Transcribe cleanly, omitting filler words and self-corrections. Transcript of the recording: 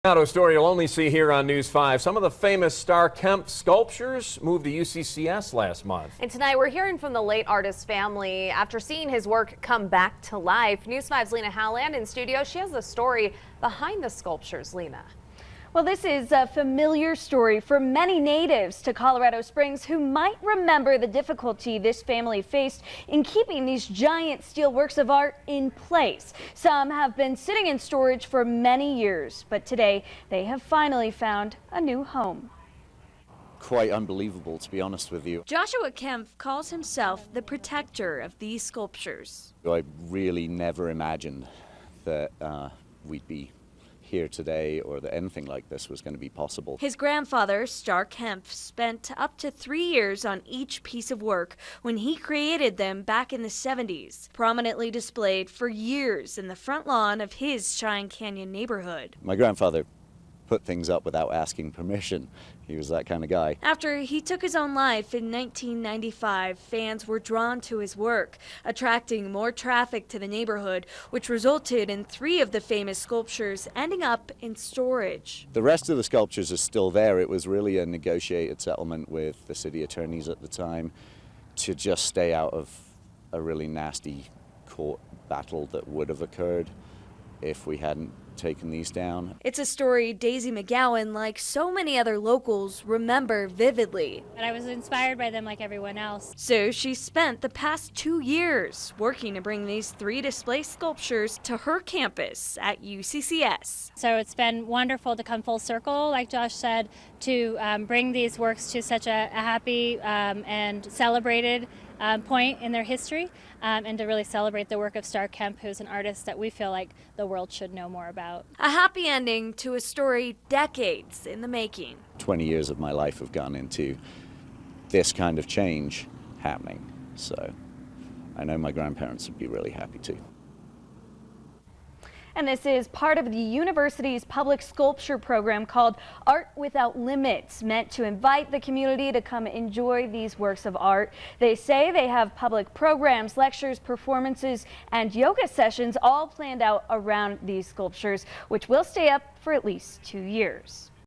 Now, a story you'll only see here on News 5. Some of the famous Starr Kempf sculptures moved to UCCS last month. And tonight we're hearing from the late artist's family after seeing his work come back to life. News 5's Lena Howland in studio. She has the story behind the sculptures. Lena. Well, this is a familiar story for many natives to Colorado Springs who might remember the difficulty this family faced in keeping these giant steel works of art in place. Some have been sitting in storage for many years, but today they have finally found a new home. Quite unbelievable, to be honest with you. Joshua Kempf calls himself the protector of these sculptures. I really never imagined that we'd be here today or that anything like this was going to be possible. His grandfather, Starr Kempf, spent up to 3 years on each piece of work when he created them back in the 70s, prominently displayed for years in the front lawn of his Cheyenne Canyon neighborhood. My grandfather put things up without asking permission. He was that kind of guy. After he took his own life in 1995, fans were drawn to his work, attracting more traffic to the neighborhood, which resulted in 3 of the famous sculptures ending up in storage. The rest of the sculptures are still there. It was really a negotiated settlement with the city attorneys at the time to just stay out of a really nasty court battle that would have occurred if we hadn't taken these down. It's a story Daisy McGowan, like so many other locals, remember vividly. And I was inspired by them like everyone else. So she spent the past 2 years working to bring these 3 display sculptures to her campus at UCCS. So it's been wonderful to come full circle, like Josh said, to bring these works to such a happy and celebrated point in their history, and to really celebrate the work of Starr Kempf, who's an artist that we feel like the world should know more about. A happy ending to a story decades in the making. 20 years of my life have gone into this kind of change happening, so I know my grandparents would be really happy too. And this is part of the university's public sculpture program called Art Without Limits, meant to invite the community to come enjoy these works of art. They say they have public programs, lectures, performances, and yoga sessions all planned out around these sculptures, which will stay up for at least 2 years.